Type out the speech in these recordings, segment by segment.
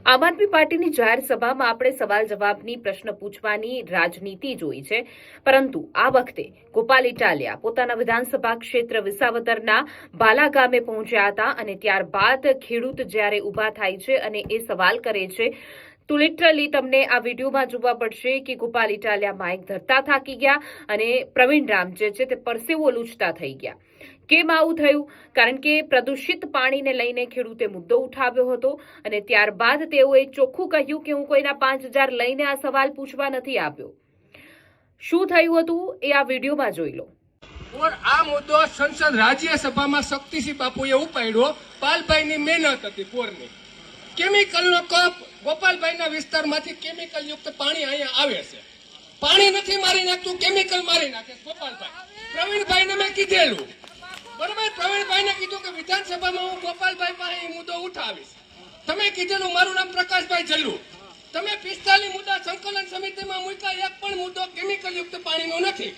આમ આદમી પાર્ટીની જાહેર સભામાં આપણે સવાલ જવાબની પ્રશ્ન પૂછવાની રાજનીતિ જોઈ છે, પરંતુ આ વખતે ગોપાલ ઇટાલિયા પોતાના વિધાનસભા ક્ષેત્ર વિસાવદરના બાલા ગામે પહોંચ્યા હતા અને ત્યારબાદ ખેડૂત જ્યારે ઊભા થાય છે અને એ સવાલ કરે છે તો લિટરલી તમને આ વિડીયોમાં જોવા પડશે કે ગોપાલ ઇટાલિયા માઇક ધરતા થાકી ગયા અને પ્રવીણ રામ જે છે તે પરસેવો લૂછતા થઈ ગયા। કેમ આવું થયું? કારણ કે પ્રદૂષિત પાણીને લઈને ખેડૂતે મુદ્દો ઉઠાવ્યો હતો અને ત્યારબાદ તેઓએ ચોખ્ખું કહ્યું કે હું કોઈના 5000 લઈને આ સવાલ પૂછવા નથી આવ્યો। શું થયું હતું એ આ વિડીયોમાં જોઈ લો। और आ मुद्दो संसद राज्यसभाમાં શક્તિસિંહ બાપુએ ઉપાડ્યો। પાલભાઈની મહેનત હતી પોરની। કેમિકલનો કપ ગોપાલભાઈના વિસ્તારમાંથી કેમિકલ યુક્ત પાણી અહીંયા આવે છે। પાણી નથી મારી નાખતું, કેમિકલ મારી નાખે ગોપાલભાઈ। પ્રવીણભાઈને મેં કીધેલું, બરાબર, પ્રવીણભાઈને કીધું કે વિધાનસભામાં હું ગોપાલભાઈ પાસે એ મુદ્દો ઉઠાવીશ। તમે કીધેલું, મારું નામ પ્રકાશભાઈ જલ્લુ, તમે 45 મુદ્દા સંકલન સમિતિમાં મૂક્યા, એક પણ મુદ્દો કેમિકલ યુક્ત પાણીનો નથી,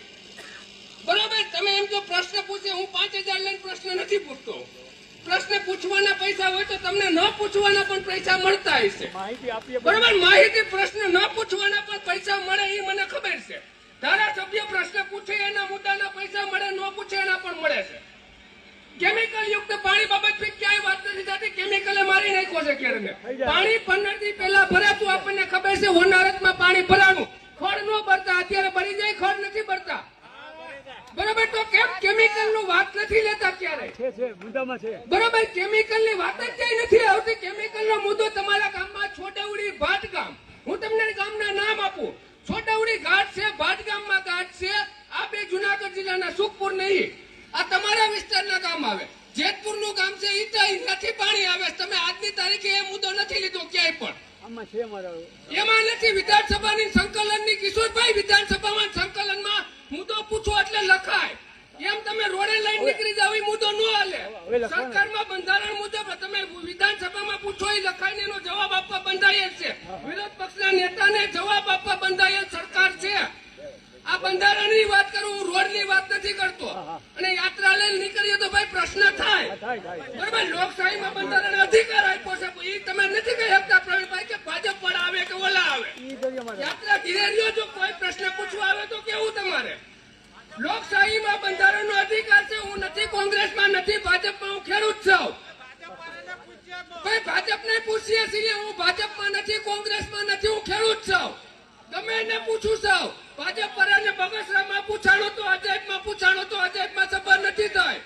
બરાબર। તમે એમ જો પ્રશ્ન પૂછે, હું 5000 લઈને પ્રશ્ન નથી પૂછતો। પ્રશ્ન પૂછવાના પૈસા હોય તો તમને ન પૂછવાના પણ પૈસા મળતા હશે, બરાબર। માહિતી પ્રશ્ન ન પૂછવાના પણ પૈસા મળે એ મને ખબર છે। ધારાસભ્ય પ્રશ્ન પૂછે એના મુદ્દાના પૈસા મળે, ન પૂછે એના પણ મળે છે। કેમિકલ યુક્ત પાણી બાબત ક્યાંય વાત નથી થતી। કેમિકલે મારી નાખ્યો છે કેરને। પાણી 15 દી પહેલા ભરાતું આપણને ખબર છે, હોનારતમાં પાણી ભરાનું, ખડ ન ભરતા, અત્યારે ભરી જાય, ખડ નથી ભરતા, બરાબર। તો કેમ કેમિકલ નું વાત નથી લેતા ક્યારે? બરાબર, કેમિકલ ની વાત જ ક્યાંય નથી આવતી। કેમિકલ નો મુદ્દો તમારા ગામમાં છોટાઉડી ભાટ ગામ, હું તમને ગામના નામ આપું, છોટાઉડી ઘાટ છે, ભાટ ગામમાં ઘાટ છે, આ બે જુનાગઢ જિલ્લાના સુખપુર નહીં, આ તમારા વિસ્તારના ગામ આવે। જેતપુર નું ગામ છે, ઈટાઈ નથી પાણી આવે। તમે આજની તારીખે એ મુદ્દો નથી લીધો ક્યાંય પણ, એમાં નથી। વિધાનસભાની સંકલનની કિશોરભાઈ, વિધાનસભામાં સંકલનમાં મુદ્દો પૂછો એટલે લખાય, એમ તમે રોડે લઈને નીકળી જાવ એ મુદ્દો ન હાલે। સરકારમાં બંધારણ મુજબ તમે વિધાનસભામાં પૂછો એ લખાય ને એનો જવાબ આપવા બંધાયેલ છે। વિરોધ પક્ષના નેતાને જવાબ આપવા બંધાયેલ સરકાર છે। આ બંધારણની વાત કરું, હું રોડની વાત નથી કરતો। અને યાત્રા લઈને નીકળીએ તો ભાઈ પ્રશ્ન થાય, બરાબર। લોકશાહીમાં બંધારણ અધિકાર આપ્યો છે, એ તમે નથી કહી શકતા પ્રવીણભાઈ કે ભાજપ પર આવે કે ઓલા આવે। યાત્રા ધીરે રહ્યો, જો કોઈ પ્રશ્ન પૂછવા આવે તો કેવું તમારે? લોકશાહીમાં બંધારણનો અધિકાર છે। હું નથી કોંગ્રેસમાં, નથી ભાજપમાં, હું ખેડૂત છું। ભાઈ ભાજપને પૂછીએ છીએ, હું ભાજપમાં નથી, કોંગ્રેસમાં નથી, હું ખેડૂત છું। ગમે એને પૂછું છું। ભાજપ પર અને બગસરામાં પૂછાણો તો અજયમાં પૂછાણો તો અજયમાં સભા નથી થઈ,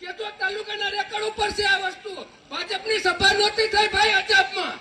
કે તો તાલુકાના રેકર્ડ ઉપર છે આ વસ્તુ। ભાજપની સભા નહોતી થઈ ભાઈ અજયમાં,